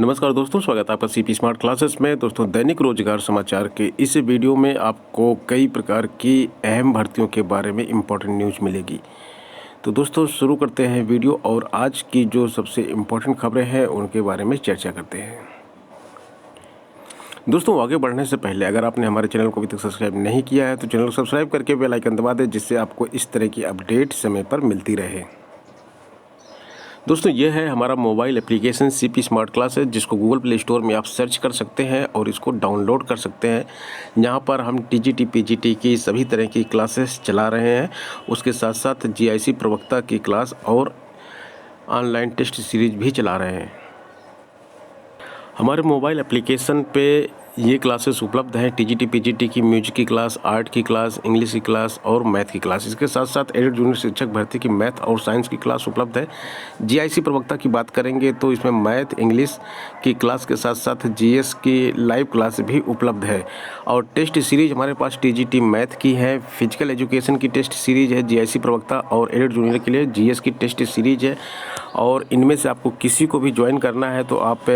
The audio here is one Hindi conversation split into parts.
नमस्कार दोस्तों, स्वागत है आपका सीपी स्मार्ट क्लासेस में। दोस्तों, दैनिक रोजगार समाचार के इस वीडियो में आपको कई प्रकार की अहम भर्तियों के बारे में इम्पोर्टेंट न्यूज़ मिलेगी। तो दोस्तों, शुरू करते हैं वीडियो और आज की जो सबसे इम्पोर्टेंट खबरें हैं उनके बारे में चर्चा करते हैं। दोस्तों, आगे बढ़ने से पहले अगर आपने हमारे चैनल को अभी तक सब्सक्राइब नहीं किया है तो चैनल को सब्सक्राइब करके बेल आइकन दबा दें, जिससे आपको इस तरह की अपडेट समय पर मिलती रहे। दोस्तों, यह है हमारा mobile application CP smart classes, जिसको गूगल प्ले स्टोर में आप सर्च कर सकते हैं और इसको डाउनलोड कर सकते हैं। यहाँ पर हम टीजीटी पीजीटी की सभी तरह की क्लासेस चला रहे हैं। उसके साथ साथ जीआईसी प्रवक्ता की क्लास और ऑनलाइन टेस्ट सीरीज भी चला रहे हैं। हमारे मोबाइल एप्लीकेशन पे ये क्लासेस उपलब्ध हैं। टीजीटी पीजीटी की म्यूजिक की क्लास, आर्ट की क्लास, इंग्लिश की क्लास और मैथ की क्लास। इसके साथ साथ एडेड जूनियर शिक्षक भर्ती की मैथ और साइंस की क्लास उपलब्ध है। जीआईसी प्रवक्ता की बात करेंगे तो इसमें मैथ इंग्लिश की क्लास के साथ साथ जीएस की लाइव क्लास भी उपलब्ध है। और टेस्ट सीरीज हमारे पास टीजीटी मैथ की है, फिजिकल एजुकेशन की टेस्ट सीरीज है जीआईसी प्रवक्ता, और एडेड जूनियर के लिए जीएस की टेस्ट सीरीज है। और इनमें से आपको किसी को भी ज्वाइन करना है तो आप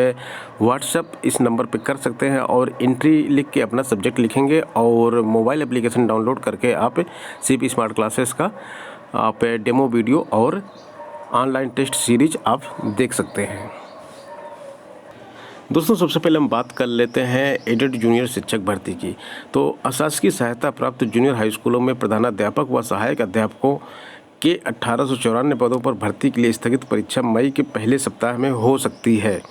व्हाट्सएप इस नंबर पे कर सकते हैं और एंट्री लिख के अपना सब्जेक्ट लिखेंगे और मोबाइल एप्लीकेशन डाउनलोड करके आप सीपी स्मार्ट क्लासेस का आप डेमो वीडियो और ऑनलाइन टेस्ट सीरीज आप देख सकते हैं। दोस्तों, सबसे पहले हम बात कर लेते हैं एडेड जूनियर शिक्षक भर्ती की। तो अशासकीय सहायता प्राप्त जूनियर हाई स्कूलों में प्रधानाध्यापक व सहायक अध्यापकों के 1894 पदों पर भर्ती के लिए स्थगित परीक्षा मई के पहले सप्ताह में हो सकती है।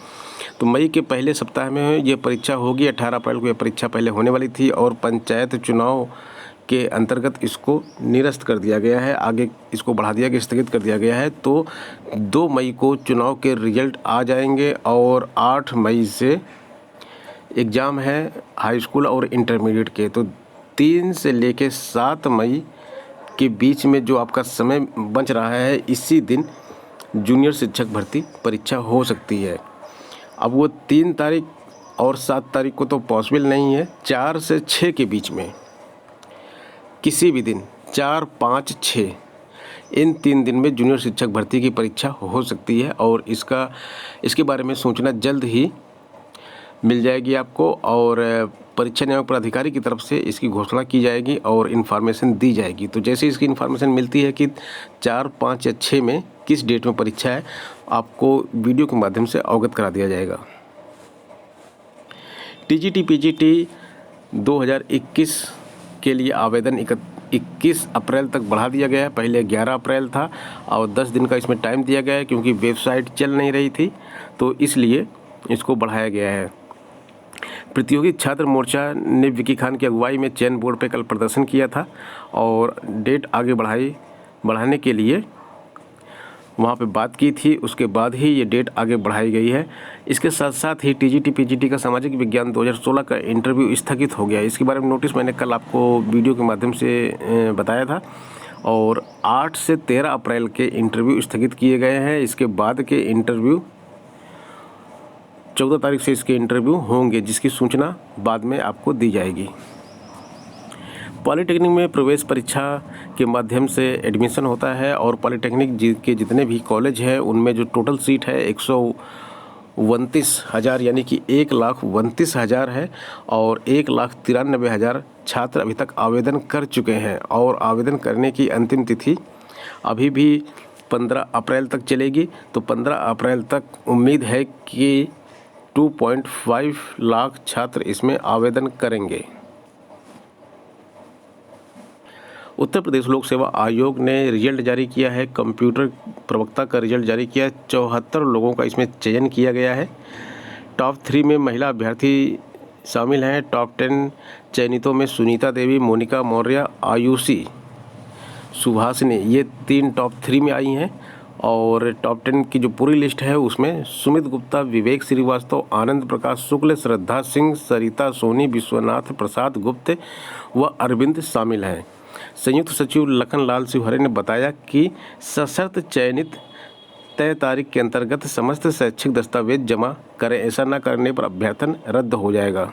तो मई के पहले सप्ताह में ये परीक्षा होगी। 18 अप्रैल को ये परीक्षा पहले होने वाली थी और पंचायत चुनाव के अंतर्गत इसको निरस्त कर दिया गया है, आगे इसको बढ़ा दिया गया, स्थगित कर दिया गया है। तो 2 मई को चुनाव के रिजल्ट आ जाएंगे और 8 मई से एग्ज़ाम है हाई स्कूल और इंटरमीडिएट के। तो 3 से लेके 7 मई के बीच में जो आपका समय बच रहा है, इसी दिन जूनियर शिक्षक भर्ती परीक्षा हो सकती है। अब वो 3 तारीख और 7 तारीख को तो पॉसिबल नहीं है। 4 से 6 के बीच में किसी भी दिन 4, 5, 6 इन 3 दिन में जूनियर शिक्षक भर्ती की परीक्षा हो सकती है और इसके बारे में सूचना जल्द ही मिल जाएगी आपको और परीक्षा नियामक प्राधिकारी की तरफ से इसकी घोषणा की जाएगी और इन्फॉर्मेशन दी जाएगी। तो जैसे इसकी इन्फॉर्मेशन मिलती है कि 4, 5 या 6 में किस डेट में परीक्षा है, आपको वीडियो के माध्यम से अवगत करा दिया जाएगा। टीजीटी पीजीटी 2021 के लिए आवेदन 21 अप्रैल तक बढ़ा दिया गया है। पहले 11 अप्रैल था और 10 दिन का इसमें टाइम दिया गया है, क्योंकि वेबसाइट चल नहीं रही थी तो इसलिए इसको बढ़ाया गया है। प्रतियोगी छात्र मोर्चा ने विकी खान की अगुवाई में चयन बोर्ड पर कल प्रदर्शन किया था और डेट आगे बढ़ाने के लिए वहाँ पे बात की थी। उसके बाद ही ये डेट आगे बढ़ाई गई है। इसके साथ साथ ही टीजीटी पीजीटी का सामाजिक विज्ञान 2016 का इंटरव्यू स्थगित हो गया। इसके बारे में नोटिस मैंने कल आपको वीडियो के माध्यम से बताया था और 8 से 13 अप्रैल के इंटरव्यू स्थगित किए गए हैं। इसके बाद के इंटरव्यू 14 तारीख से इसके इंटरव्यू होंगे, जिसकी सूचना बाद में आपको दी जाएगी। पॉलिटेक्निक में प्रवेश परीक्षा के माध्यम से एडमिशन होता है और पॉलिटेक्निक के जितने भी कॉलेज हैं उनमें जो टोटल सीट है 129,000 यानी कि 1,29,000 है और 1,93,000 छात्र अभी तक आवेदन कर चुके हैं और आवेदन करने की अंतिम तिथि अभी भी 15 अप्रैल तक चलेगी। तो 15 अप्रैल तक उम्मीद है कि 2.5 लाख छात्र इसमें आवेदन करेंगे। उत्तर प्रदेश लोक सेवा आयोग ने रिजल्ट जारी किया है। कंप्यूटर प्रवक्ता का रिजल्ट जारी किया है। 74 लोगों का इसमें चयन किया गया है। टॉप 3 में महिला अभ्यर्थी शामिल हैं। टॉप 10 चयनितों में सुनीता देवी, मोनिका मौर्य, आयुषी सुभाषिनी, ये 3 टॉप 3 में आई हैं। और टॉप 10 की जो पूरी लिस्ट है उसमें सुमित गुप्ता, विवेक श्रीवास्तव, आनंद प्रकाश शुक्ल, श्रद्धा सिंह, सरिता सोनी, विश्वनाथ प्रसाद गुप्त व अरविंद शामिल हैं। संयुक्त सचिव लखन लाल सिवहरे ने बताया कि सशर्त चयनित तय तारीख के अंतर्गत समस्त शैक्षिक दस्तावेज जमा करें। ऐसा न करने पर अभ्यर्थन रद्द हो जाएगा।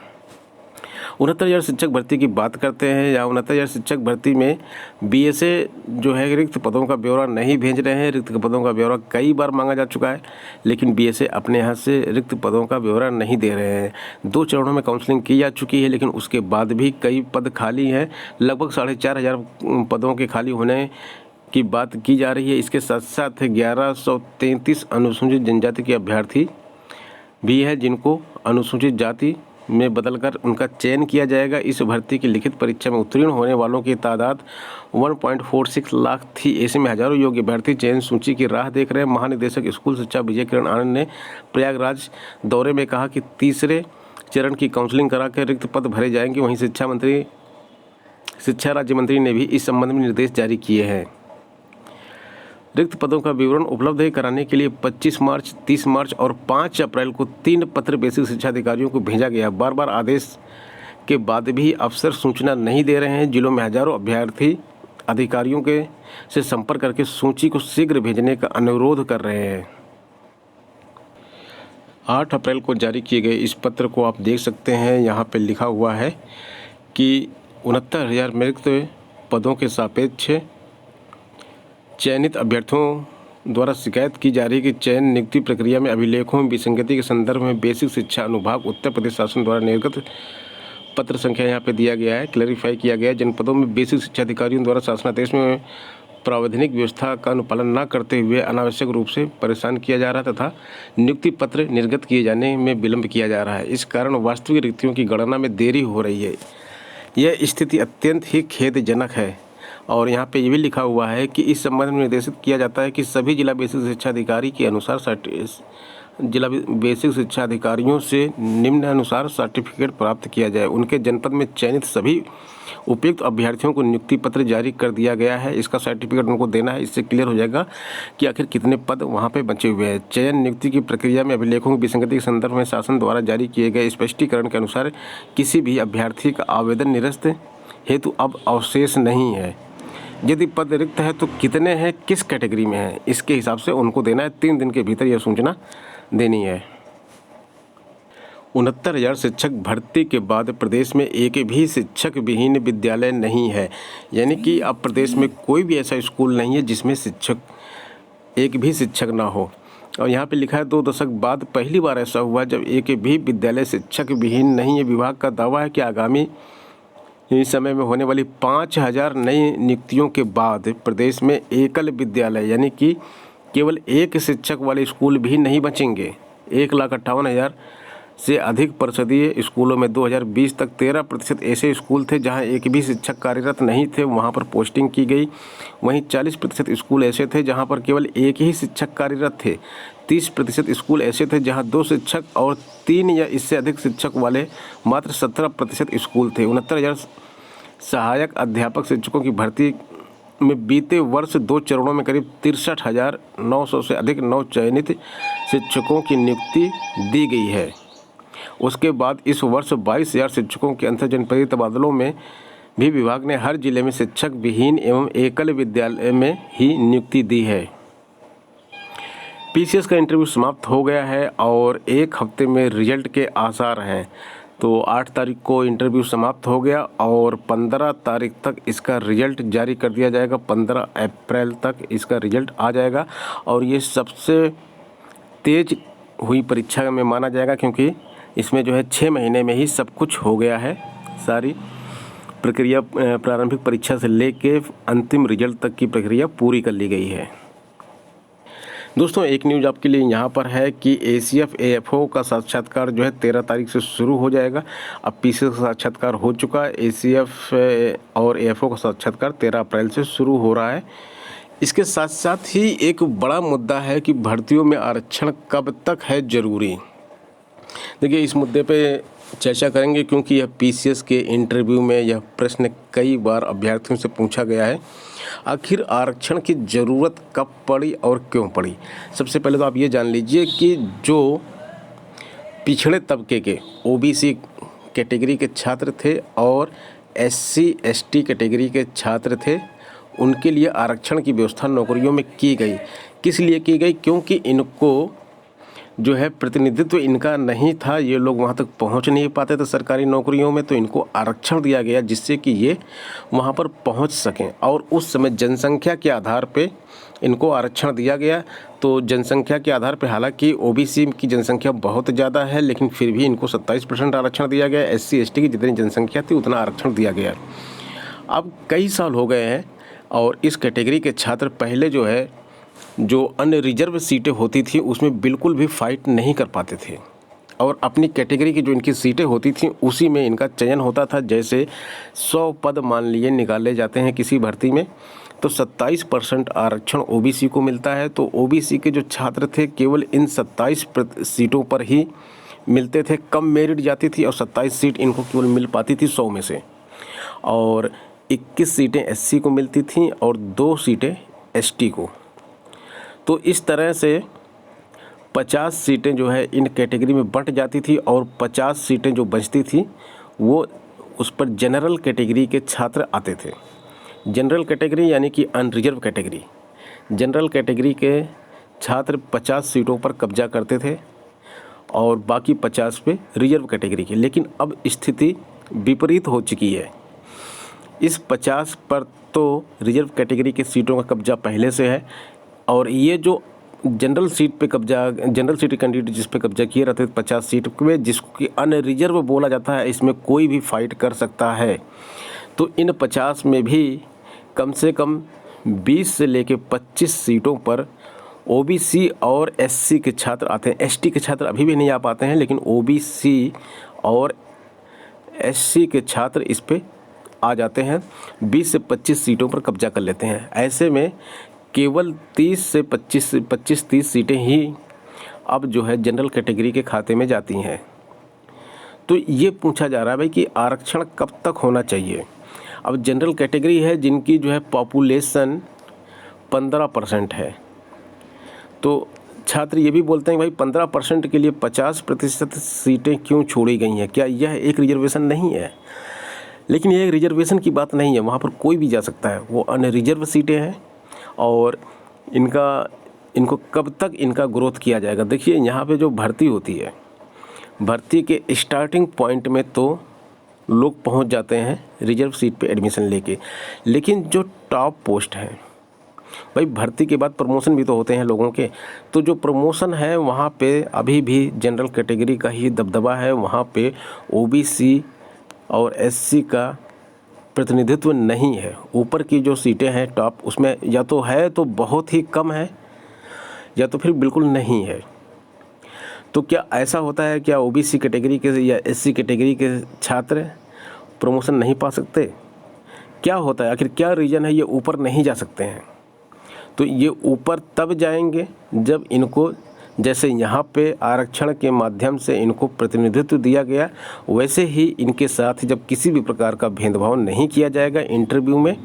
69,000 शिक्षक भर्ती की बात करते हैं या 69,000 शिक्षक भर्ती में बीएसए जो है रिक्त पदों का ब्यौरा नहीं भेज रहे हैं। रिक्त पदों का ब्यौरा कई बार मांगा जा चुका है, लेकिन बीएसए अपने यहाँ से रिक्त पदों का ब्यौरा नहीं दे रहे हैं। 2 चरणों में काउंसलिंग की जा चुकी है, लेकिन उसके बाद भी कई पद खाली हैं। लगभग 4,500 पदों के खाली होने की बात की जा रही है। इसके साथ साथ 1133 अनुसूचित जनजाति के अभ्यर्थी भी है, जिनको अनुसूचित जाति में बदलकर उनका चयन किया जाएगा। इस भर्ती की लिखित परीक्षा में उत्तीर्ण होने वालों की तादाद 1.46 लाख थी। ऐसे में हजारों योग्य अभ्यर्थी चयन सूची की राह देख रहे हैं। महानिदेशक स्कूल शिक्षा विजय किरण आनंद ने प्रयागराज दौरे में कहा कि तीसरे चरण की काउंसलिंग करा कर रिक्त पद भरे जाएंगे। वहीं शिक्षा राज्य मंत्री ने भी इस संबंध में निर्देश जारी किए हैं। रिक्त पदों का विवरण उपलब्ध कराने के लिए 25 मार्च, 30 मार्च और 5 अप्रैल को 3 पत्र बेसिक शिक्षा अधिकारियों को भेजा गया। बार बार आदेश के बाद भी अफसर सूचना नहीं दे रहे हैं। जिलों में हजारों अभ्यर्थी अधिकारियों से संपर्क करके सूची को शीघ्र भेजने का अनुरोध कर रहे हैं। 8 अप्रैल को जारी किए गए इस पत्र को आप देख सकते हैं। यहाँ पे लिखा हुआ है कि 69,000 रिक्त पदों के सापेक्ष चयनित अभ्यर्थियों द्वारा शिकायत की जा रही है कि चयन नियुक्ति प्रक्रिया में अभिलेखों में विसंगति के संदर्भ में बेसिक शिक्षा अनुभाग उत्तर प्रदेश शासन द्वारा निर्गत पत्र संख्या यहाँ पे दिया गया है, क्लैरिफाई किया गया है। जनपदों में बेसिक शिक्षा अधिकारियों द्वारा शासनादेश में प्रावधानिक व्यवस्था का अनुपालन न करते हुए अनावश्यक रूप से परेशान किया जा रहा तथा नियुक्ति पत्र निर्गत किए जाने में विलंब किया जा रहा है। इस कारण वास्तविक रिक्तियों की गणना में देरी हो रही है। यह स्थिति अत्यंत ही खेदजनक है। और यहाँ पे ये भी लिखा हुआ है कि इस संबंध में निर्देशित किया जाता है कि सभी जिला बेसिक शिक्षा अधिकारी के अनुसार जिला बेसिक शिक्षा अधिकारियों से निम्नानुसार सर्टिफिकेट प्राप्त किया जाए। उनके जनपद में चयनित सभी उपयुक्त अभ्यर्थियों को नियुक्ति पत्र जारी कर दिया गया है। इसका सर्टिफिकेट उनको देना है। इससे क्लियर हो जाएगा कि आखिर कितने पद वहाँ पे बचे हुए हैं। चयन नियुक्ति की प्रक्रिया में अभिलेखों की विसंगति के संदर्भ में शासन द्वारा जारी किए गए स्पष्टीकरण के अनुसार किसी भी अभ्यर्थी का आवेदन निरस्त हेतु अब अवशेष नहीं है। यदि पद रिक्त है तो कितने हैं, किस कैटेगरी में है, इसके हिसाब से उनको देना है। 3 दिन के भीतर यह सूचना देनी है। 69,000 शिक्षक भर्ती के बाद प्रदेश में एक भी शिक्षक विहीन विद्यालय नहीं है। यानी कि अब प्रदेश में कोई भी ऐसा स्कूल नहीं है जिसमें एक भी शिक्षक ना हो। और यहाँ पे लिखा है 2 दशक बाद पहली बार ऐसा हुआ जब एक भी विद्यालय शिक्षक विहीन नहीं है। विभाग का दावा है कि आगामी इस समय में होने वाली 5,000 नई नियुक्तियों के बाद प्रदेश में एकल विद्यालय यानी कि केवल एक शिक्षक वाले स्कूल भी नहीं बचेंगे। 1,58,000 से अधिक परिषदीय स्कूलों में 2020 तक 13% ऐसे स्कूल थे जहां एक भी शिक्षक कार्यरत नहीं थे, वहां पर पोस्टिंग की गई। वहीं 40% स्कूल ऐसे थे जहां पर केवल एक ही शिक्षक कार्यरत थे। 30% स्कूल ऐसे थे जहां 2 शिक्षक और 3 या इससे अधिक शिक्षक वाले मात्र 17% स्कूल थे। 69,000 सहायक अध्यापक शिक्षकों की भर्ती में बीते वर्ष 2 चरणों में करीब 63,900 से अधिक नव चयनित शिक्षकों की नियुक्ति दी गई है। उसके बाद इस वर्ष 22,000 शिक्षकों के अंतर्जनपदीय तबादलों में भी विभाग ने हर जिले में शिक्षक विहीन एवं एकल विद्यालय में ही नियुक्ति दी है। पीसीएस का इंटरव्यू समाप्त हो गया है और 1 हफ्ते में रिजल्ट के आसार हैं। तो 8 तारीख को इंटरव्यू समाप्त हो गया और 15 तारीख तक इसका रिजल्ट जारी कर दिया जाएगा। 15 अप्रैल तक इसका रिजल्ट आ जाएगा और ये सबसे तेज हुई परीक्षा में माना जाएगा, क्योंकि इसमें जो है 6 महीने में ही सब कुछ हो गया है। सारी प्रक्रिया प्रारंभिक परीक्षा से लेके अंतिम रिजल्ट तक की प्रक्रिया पूरी कर ली गई है। दोस्तों, एक न्यूज़ आपके लिए यहाँ पर है कि ACF AFO का साक्षात्कार जो है 13 तारीख से शुरू हो जाएगा। अब पीसीएस का साक्षात्कार हो चुका है। ACF और AFO का साक्षात्कार 13 अप्रैल से शुरू हो रहा है। इसके साथ साथ ही एक बड़ा मुद्दा है कि भर्तियों में आरक्षण कब तक है ज़रूरी। देखिए, इस मुद्दे पे चर्चा करेंगे क्योंकि यह पीसीएस के इंटरव्यू में यह प्रश्न कई बार अभ्यर्थियों से पूछा गया है। आखिर आरक्षण की ज़रूरत कब पड़ी और क्यों पड़ी। सबसे पहले तो आप ये जान लीजिए कि जो पिछड़े तबके के OBC कैटेगरी के छात्र थे और SC ST कैटेगरी के छात्र थे, उनके लिए आरक्षण की व्यवस्था नौकरियों में की गई। किस लिए की गई? क्योंकि इनको जो है प्रतिनिधित्व इनका नहीं था, ये लोग वहाँ तक पहुँच नहीं पाते थे सरकारी नौकरियों में, तो इनको आरक्षण दिया गया जिससे कि ये वहाँ पर पहुँच सकें। और उस समय जनसंख्या के आधार पे इनको आरक्षण दिया गया। तो जनसंख्या के आधार पे हालांकि ओबीसी की जनसंख्या बहुत ज़्यादा है, लेकिन फिर भी इनको 27% आरक्षण दिया गया। SC ST की जितनी जनसंख्या थी उतना आरक्षण दिया गया। अब कई साल हो गए हैं और इस कैटेगरी के छात्र पहले जो है जो अन्य रिजर्व सीटें होती थी उसमें बिल्कुल भी फाइट नहीं कर पाते थे और अपनी कैटेगरी की जो इनकी सीटें होती थी उसी में इनका चयन होता था। जैसे 100 पद मान लिए निकाले जाते हैं किसी भर्ती में, तो 27% आरक्षण ओबीसी को मिलता है। तो ओबीसी के जो छात्र थे केवल इन 27 सीटों पर ही मिलते थे, कम मेरिट जाती थी और 27 सीट इनको केवल मिल पाती थी 100 में से, और 21 सीटें SC को मिलती थीं और 2 सीटें ST को। तो इस तरह से 50 सीटें जो है इन कैटेगरी में बंट जाती थी और 50 सीटें जो बचती थी वो उस पर जनरल कैटेगरी के छात्र आते थे। जनरल कैटेगरी यानी कि अनरिजर्व कैटेगरी, जनरल कैटेगरी के छात्र 50 सीटों पर कब्जा करते थे और बाकी 50 पे रिजर्व कैटेगरी के। लेकिन अब स्थिति विपरीत हो चुकी है, इस 50 पर तो रिजर्व कैटेगरी के सीटों का कब्जा पहले से है और ये जो जनरल सीट पे कब्जा, जनरल सीट कैंडिडेट जिस पे कब्जा किए रहते थे 50 सीट में, जिसको अनरिजर्व बोला जाता है, इसमें कोई भी फाइट कर सकता है। तो इन 50 में भी कम से कम 20 से लेके 25 सीटों पर ओबीसी और SC के छात्र आते हैं। ST के छात्र अभी भी नहीं आ पाते हैं, लेकिन ओबीसी और SC के छात्र इस पे आ जाते हैं, 20 से 25 सीटों पर कब्जा कर लेते हैं। ऐसे में केवल 30 से 25-30 सीटें ही अब जो है जनरल कैटेगरी के खाते में जाती हैं। तो ये पूछा जा रहा है भाई कि आरक्षण कब तक होना चाहिए। अब जनरल कैटेगरी है जिनकी जो है पॉपुलेशन 15% है, तो छात्र ये भी बोलते हैं भाई 15% के लिए 50% सीटें क्यों छोड़ी गई हैं, क्या यह एक रिजर्वेशन नहीं है? लेकिन यह एक रिजर्वेशन की बात नहीं है, वहाँ पर कोई भी जा सकता है, वो अनरिजर्व सीटें हैं और इनको कब तक इनका ग्रोथ किया जाएगा। देखिए यहाँ पे जो भर्ती होती है, भर्ती के स्टार्टिंग पॉइंट में तो लोग पहुँच जाते हैं रिजर्व सीट पे एडमिशन लेके, लेकिन जो टॉप पोस्ट हैं भाई, भर्ती के बाद प्रमोशन भी तो होते हैं लोगों के, तो जो प्रमोशन है वहाँ पे अभी भी जनरल कैटेगरी का ही दबदबा है, वहाँ पे ओबीसी और SC का प्रतिनिधित्व नहीं है। ऊपर की जो सीटें हैं टॉप, उसमें या तो है तो बहुत ही कम है या तो फिर बिल्कुल नहीं है। तो क्या ऐसा होता है, क्या ओबीसी कैटेगरी के या SC कैटेगरी के छात्र प्रमोशन नहीं पा सकते? क्या होता है, आखिर क्या रीज़न है ये ऊपर नहीं जा सकते हैं? तो ये ऊपर तब जाएंगे जब इनको, जैसे यहाँ पे आरक्षण के माध्यम से इनको प्रतिनिधित्व दिया गया, वैसे ही इनके साथ जब किसी भी प्रकार का भेदभाव नहीं किया जाएगा इंटरव्यू में,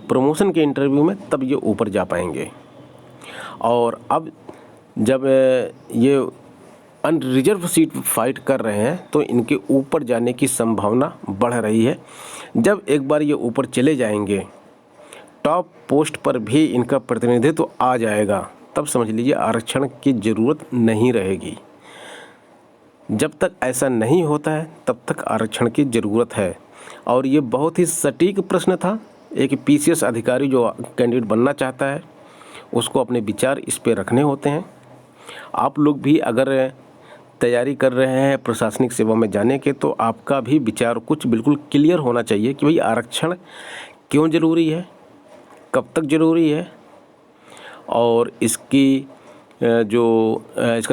प्रमोशन के इंटरव्यू में, तब ये ऊपर जा पाएंगे। और अब जब ये अनरिजर्व सीट फाइट कर रहे हैं तो इनके ऊपर जाने की संभावना बढ़ रही है। जब एक बार ये ऊपर चले जाएंगे, टॉप पोस्ट पर भी इनका प्रतिनिधित्व आ जाएगा, तब समझ लीजिए आरक्षण की ज़रूरत नहीं रहेगी। जब तक ऐसा नहीं होता है तब तक आरक्षण की ज़रूरत है। और ये बहुत ही सटीक प्रश्न था। एक PCS अधिकारी जो कैंडिडेट बनना चाहता है उसको अपने विचार इस पे रखने होते हैं। आप लोग भी अगर तैयारी कर रहे हैं प्रशासनिक सेवा में जाने के, तो आपका भी विचार कुछ बिल्कुल क्लियर होना चाहिए कि भाई आरक्षण क्यों ज़रूरी है, कब तक ज़रूरी है, और इसका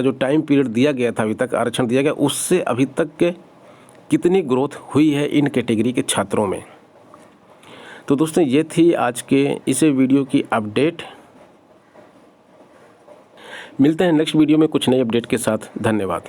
जो टाइम पीरियड दिया गया था, अभी तक आरक्षण दिया गया, उससे अभी तक के कितनी ग्रोथ हुई है इन कैटेगरी के छात्रों में। तो दोस्तों ये थी आज के इस वीडियो की अपडेट। मिलते हैं नेक्स्ट वीडियो में कुछ नई अपडेट के साथ। धन्यवाद।